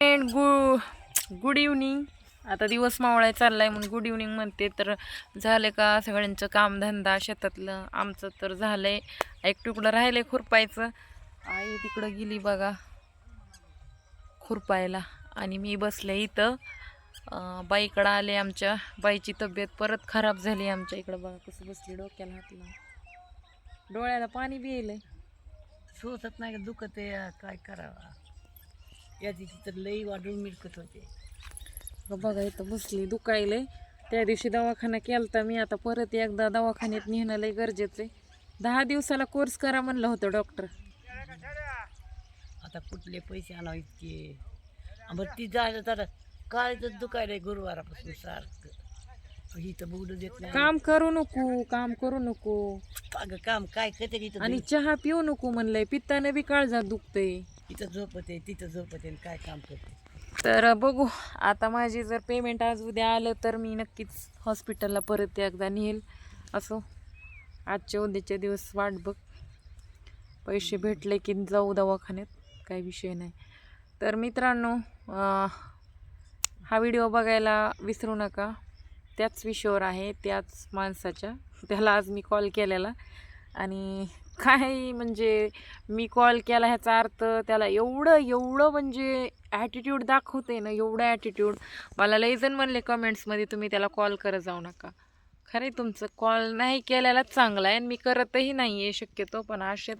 Good evening. आता दिवस मावळाय चाललाय म्हणून गुड इव्हनिंग म्हणते. तर झालं का सगळ्यांचं कामधंदा शेतातलं? आमचं तर झालंय. एक तुकडं राहिलंय खुरपायचं. आई तिकडं गेली बघा खुरपायला आणि मी बसले इथं. बाईकडं आले. आमच्या बाईची तब्येत परत खराब झाली. आमच्या इकडं बघा कसं बसली, डोक्याला हात लावून. डोळ्याला पाणी बी येईल. सोसत नाही का, दुखत आहे, काय करावा. या दिवशी तर लई वाढून मिळकत होते. बघा इथं बसली, दुखायलंय. त्या दिवशी दवाखाना केलता मी. आता परत एकदा दवाखान्यात नेणं लय गरजेचं आहे. 10 दिवसाला कोर्स करा म्हणलं होतं डॉक्टर. आता कुठले पैसे आणावं इतके. बरं ती झालं तर काळच दुखायलंय गुरुवारापासून सारखं. ही तर बोलू देत नाही. काम करू नको अगं काम काय करते इथं. आणि चहा पिऊ नको म्हणलंय. पित्तानं बी काळजात दुखतंय. इथं झोपते तिथं झोपते काय काम करते. तर बघू आता माझी जर पेमेंट आज उद्या आलं तर मी नक्कीच हॉस्पिटलला परत एकदा नेईल. असो आजच्या उद्याचे दिवस वाट बघ. पैसे भेटले की जाऊ दवाखान्यात, काही विषय नाही. तर मित्रांनो, हा व्हिडिओ बघायला विसरू नका. त्याच विषयावर आहे, त्याच माणसाच्या. त्याला आज मी कॉल केलेला आणि काय म्हणजे मी कॉल केला ह्याचा अर्थ त्याला एवढं म्हणजे ॲटिट्यूड दाखवते ना, एवढं ॲटिट्यूड. मला लई जण म्हणले कमेंट्समध्ये तुम्ही त्याला कॉल करत जाऊ नका. खरे तुमचं कॉल नाही केलेलाच चांगला आहे आणि मी करतही नाही आहे शक्यतो. पण असे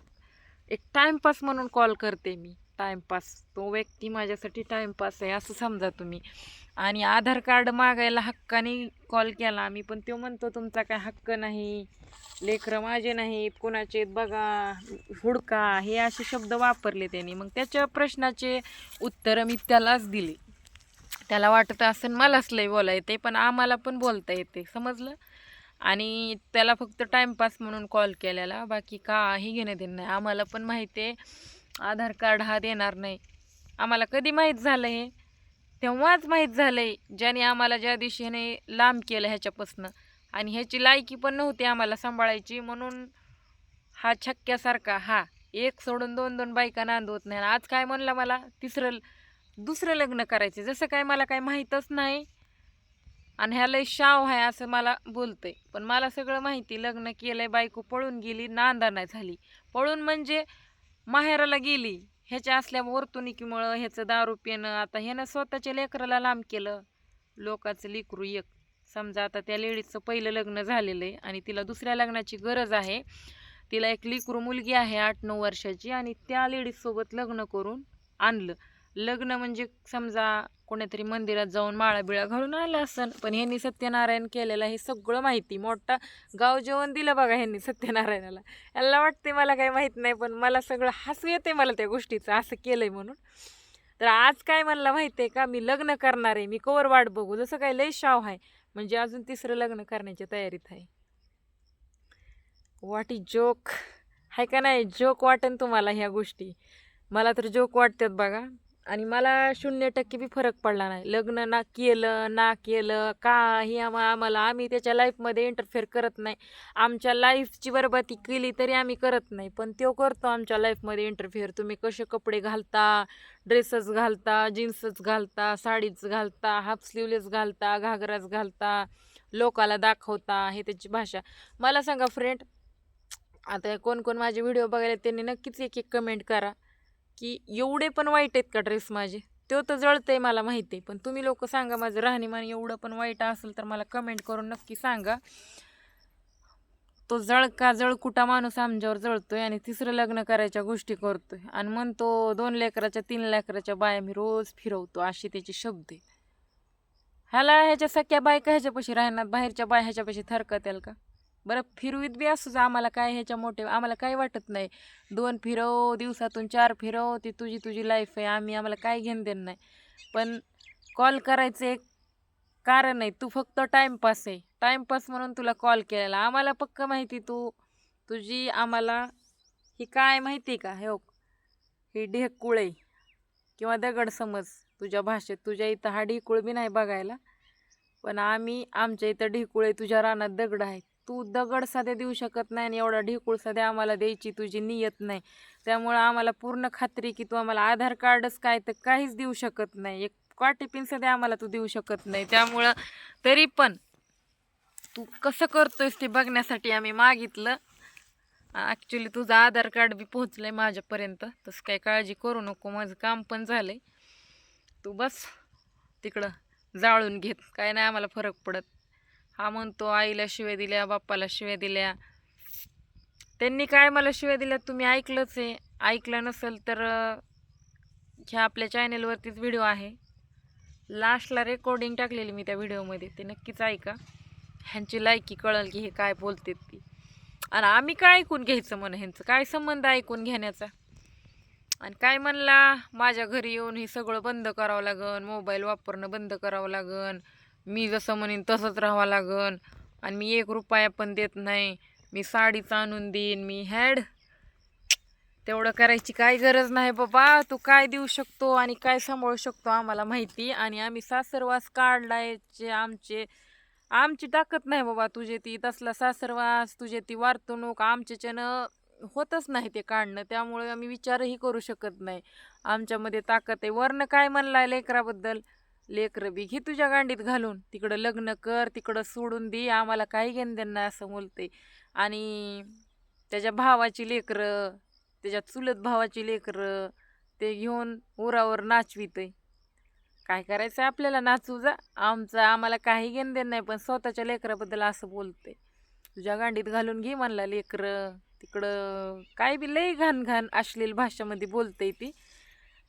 एक टाईमपास म्हणून कॉल करते मी. टाईमपास, तो व्यक्ती माझ्यासाठी टाईमपास आहे असं समजा तुम्ही. आणि आधार कार्ड मागायला हक्काने कॉल केला आम्ही, पण तो म्हणतो तुमचा काय हक्क नाही, लेकरं माझे नाहीत, कुणाचे बघा, हुडका, हे असे शब्द वापरले त्यांनी. मग त्याच्या प्रश्नाचे उत्तरं मी त्यालाच दिली. त्याला वाटतं असं मलाच लय बोला येते, पण आम्हाला पण बोलता येते, समजलं. आणि त्याला फक्त टाईमपास म्हणून कॉल केलेला, बाकी काही घेणं देणं नाही. आम्हाला पण माहिती आहे आधार कार्ड हा देणार नाही. आम्हाला कधी माहीत झालं हे? तेव्हाच माहीत झालं आहे ज्याने आम्हाला, ज्या दिवशी ह्याने लांब केलं ह्याच्यापासनं. आणि ह्याची लायकी पण नव्हती आम्हाला सांभाळायची, म्हणून हा छक्क्यासारखा हा एक सोडून 2-2 बायका नांदवत नाही. आज काय म्हणलं मला दुसरं लग्न करायचं, जसं काय मला काय माहीतच नाही आणि ह्या लय शाव आहे असं मला बोलतंय. पण मला सगळं माहिती. लग्न केलंय, बायको पळून गेली, नांदा नाही झाली. पळून म्हणजे माहेराला गेली. ह्याच्या असल्या वर्तणुकीमुळं, ह्याचं दारू पिणं. आता ह्यानं स्वतःच्या लेकराला लांब केलं. लोकाचं लेकरू एक समजा. आता त्या लेडीजचं पहिलं लग्न झालेलं आहे आणि तिला दुसऱ्या लग्नाची गरज आहे. तिला एक लेकरू मुलगी आहे 8-9 वर्षाची आणि त्या लेडीजसोबत लग्न करून आणलं. लग्न म्हणजे समजा कोणीतरी मंदिरात जाऊन माळा बिळा घालून आलं असन, पण ह्यांनी सत्यनारायण केलेलं हे सगळं माहिती. मोठा गाव जेवण दिलं बघा ह्यांनी सत्यनारायणाला. याला वाटते मला काही माहीत नाही, पण मला सगळं हसू येते मला त्या गोष्टीचं, असं केलंय म्हणून. तर आज काय म्हणलं माहिती आहे का, मी लग्न करणार आहे, मी कवर वाट बघू. जसं काय लय शाव आहे, म्हणजे अजून 3रं लग्न करण्याच्या तयारीत आहे. व्हॉट इज जोक आहे का नाही? जोक वाटेन तुम्हाला ह्या गोष्टी, मला तर जोक वाटतात बघा. आणि मला 0% बी फरक पडला नाही. लग्न ना केलं काही आम्हाला आम्ही त्याच्या लाईफमध्ये इंटरफेअर करत नाही. आमच्या लाईफची बरबादी केली तरी आम्ही करत नाही, पण तो करतो आमच्या लाईफमध्ये इंटरफेअर. तुम्ही कसे कपडे घालता, ड्रेसच घालता, जीन्सच घालता, साडीच घालता, हाफ स्लीवलेस घालता, घागराच घालता, लोकाला दाखवता, हे त्याची भाषा. मला सांगा फ्रेंड, आता कोण कोण माझे व्हिडिओ बघायला त्यांनी नक्कीच एक कमेंट करा की एवढे पण वाईट आहेत का ड्रेस माझे? तो तर जळतंय मला माहिती आहे, पण तुम्ही लोक सांगा माझं राहणीमान एवढं पण वाईट असेल तर मला कमेंट करून नक्की सांगा. तो जळकुटा माणूस आमच्यावर जळतोय आणि 3रं लग्न करायच्या गोष्टी करतोय आणि म्हणतो 2 लेकराच्या 3 लेकराच्या बाया मी रोज फिरवतो, अशी त्याचे शब्द आहेत. ह्याच्या सख्या बायका ह्याच्यापाशी राहणार, बाहेरच्या बाया ह्याच्यापाशी थरकत्याल का? बरं फिरवीत बी असूच, आम्हाला काय ह्याच्या मोठे आम्हाला काय वाटत नाही. 2 फिरव, दिवसातून 4 फिरव, ती तुझी लाईफ आहे, आम्हाला काय घेणं देणं नाही. पण कॉल करायचं एक कारण आहे. तू फक्त टाईमपास आहे, टाईमपास म्हणून तुला कॉल केलेला. आम्हाला पक्क माहिती तुझी आम्हाला ही काय माहिती का? ही ढेकुळ आहे किंवा दगड समज तुझ्या भाषेत. तुझ्या इथं हा ढेकुळ बी नाही बघायला, पण आमच्या इथं ढेकुळ आहे, तुझ्या रानात दगड आहे. तू दगड साध्या देऊ शकत नाही आणि एवढा ढेकूळ साध्या आम्हाला द्यायची तुझी नियत नाही. त्यामुळं आम्हाला पूर्ण खात्री की तू आम्हाला आधार कार्डच काय तर काहीच देऊ शकत नाही. एक काटे पिन साध्या आम्हाला तू देऊ शकत नाही. त्यामुळं तरी पण तू कसं करतोयस ते बघण्यासाठी आम्ही मागितलं. ॲक्च्युली तुझं आधार कार्ड बी पोहोचलंय माझ्यापर्यंत. तसं काही काळजी करू नको, माझं काम पण झालंय. तू बस तिकडं जाळून घेत, काय नाही आम्हाला फरक पडत. हा म्हणतो आईला शिव्या दिल्या, बाप्पाला शिव्या दिल्या. त्यांनी काय मला शिव्या दिल्या तुम्ही ऐकलंच आहे. ऐकलं नसेल तर ह्या आपल्या चॅनलवरतीच व्हिडिओ आहे. लास्टला रेकॉर्डिंग टाकलेली मी त्या व्हिडिओमध्ये, ते नक्कीच ऐका. ह्यांची लायकी कळल की हे काय बोलतात ती. आणि आम्ही काय ऐकून घ्यायचं म्हण, ह्यांचं काय संबंध ऐकून घेण्याचा. आणि काय म्हणला माझ्या घरी येऊन हे सगळं बंद करावं लागन, मोबाईल वापरणं बंद करावं लागन, मी जसं म्हणेन तसंच राहावं लागन, आणि मी 1 रुपया पण देत नाही, मी साडीच आणून देईन, मी तेवढं करायची काय गरज नाही बाबा. तू काय देऊ शकतो आणि काय सांभाळू शकतो आम्हाला माहिती. आणि आम्ही सासरवास काढलायचे, आमची ताकद नाही बाबा. तुझे ती तसला सासरवास, तुझे ती वर्तणूक आमच्याच्यानं होतच नाही ते काढणं. त्यामुळे आम्ही विचारही करू शकत नाही. आमच्यामध्ये ताकद आहे. वरनं काय म्हणलाय लेकराबद्दल, लेकरं बी घे तुझ्या गांडीत घालून, तिकडं लग्न कर, तिकडं सोडून दे, आम्हाला काही घेणं देणं नाही असं बोलते. आणि त्याच्या भावाची लेकरं, त्याच्या चुलत भावाची लेकरं ते घेऊन उरावर नाचवितय. काय करायचं आपल्याला, नाचू जा, आम्हाला काही घेणं देणं नाही. पण स्वतःच्या लेकराबद्दल असं बोलते. तुझ्या गांडीत घालून घे म्हणला लेकरं, तिकडं काय बी लई घाण घाण अश्लील भाषेमध्ये बोलते ती.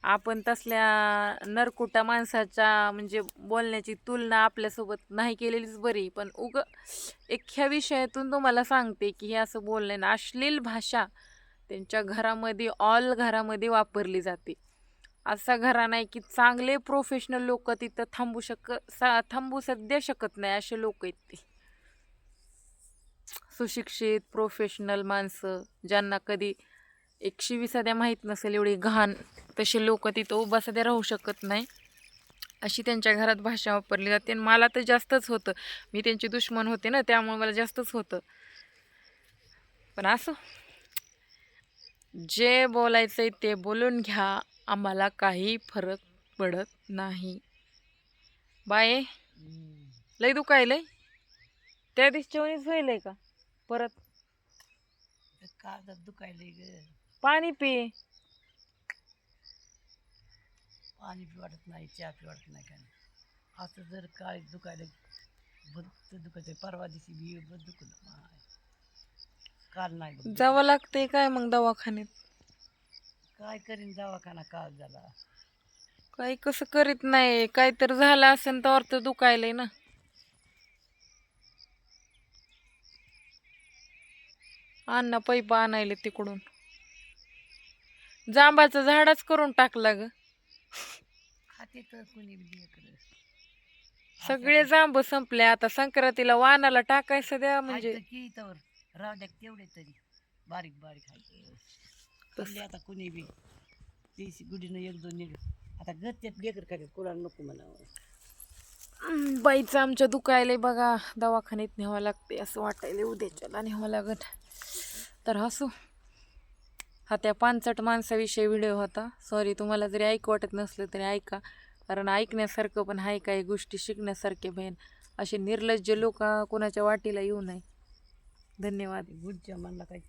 आपण तसल्या नरकुटा माणसाच्या म्हणजे बोलण्याची तुलना आपल्यासोबत नाही केलेलीच बरी. पण एक ह्या विषयातून तुम्हाला सांगते की हे असं बोलणं ना, अश्लील भाषा त्यांच्या घरामध्ये, ऑल घरामध्ये वापरली जाते. असा घरा नाही की चांगले प्रोफेशनल लोक तिथं थांबू सध्या शकत नाही, असे लोक आहेत ते. सुशिक्षित प्रोफेशनल माणसं, ज्यांना कधी 120 सध्या माहीत नसेल एवढी घाण, तसे लोक तिथं उभा सध्या राहू शकत नाही. अशी त्यांच्या घरात भाषा वापरली जाते. आणि मला तर जास्तच होतं, मी त्यांची दुश्मन होते ना, त्यामुळे मला जास्तच होतं. पण असं जे बोलायचंय ते बोलून घ्या, आम्हाला काही फरक पडत नाही. बाय. लय दुखायलंय, त्या दिवशीच्या वेळेस व्हायलंय का परत? काळजात दुखायलंय ग. पाणी पी. पाणी पी वाटत नाही, चहा पी वाटत नाही, काय नाही. असं जर काय दुखायला बद्द दुखत, परवा दिवशी बी बद्द दुखलं, काल नाही बघ. जावं लागतंय काय मग दवाखान्यात? काय करीन, दवाखाना काल झाला. काही कसं करीत नाही, काहीतरी झालं असेल तर अर्थ दुखायलंय ना. अण्णा पैप आणायले तिकडून, जांबाचं झाडच करून टाकला ग. खाते तर कुणी लेकरं. सगळे जांब संपले आता. संक्रांतीला वानाला टाकायचं द्या म्हणजे की तर राहू द्या तेवढे तरी बारीक बारीक खायचे. आता कुणी बी देशी गुडीनं 1-2 निघ. आता गत्यात लेकर खायचे, कोणाला नको म्हणावं. बाईचं आमच्या दुखायलंय बघा, दवाखान्यात न्यावं लागते असं वाटायला, उद्याच्याला न्यावं लागत. तर हसू हा त्या पानचट माणसाविषयी व्हिडिओ होता. सॉरी, तुम्हाला जरी ऐकू वाटत नसलं तरी ऐका, कारण ऐकण्यासारखं पण आहे, काही गोष्टी शिकण्यासारखे बहीण. असे निर्लज्ज लोक कोणाच्या वाटीला येऊ नये. धन्यवाद. गुडच्या म्हणला काय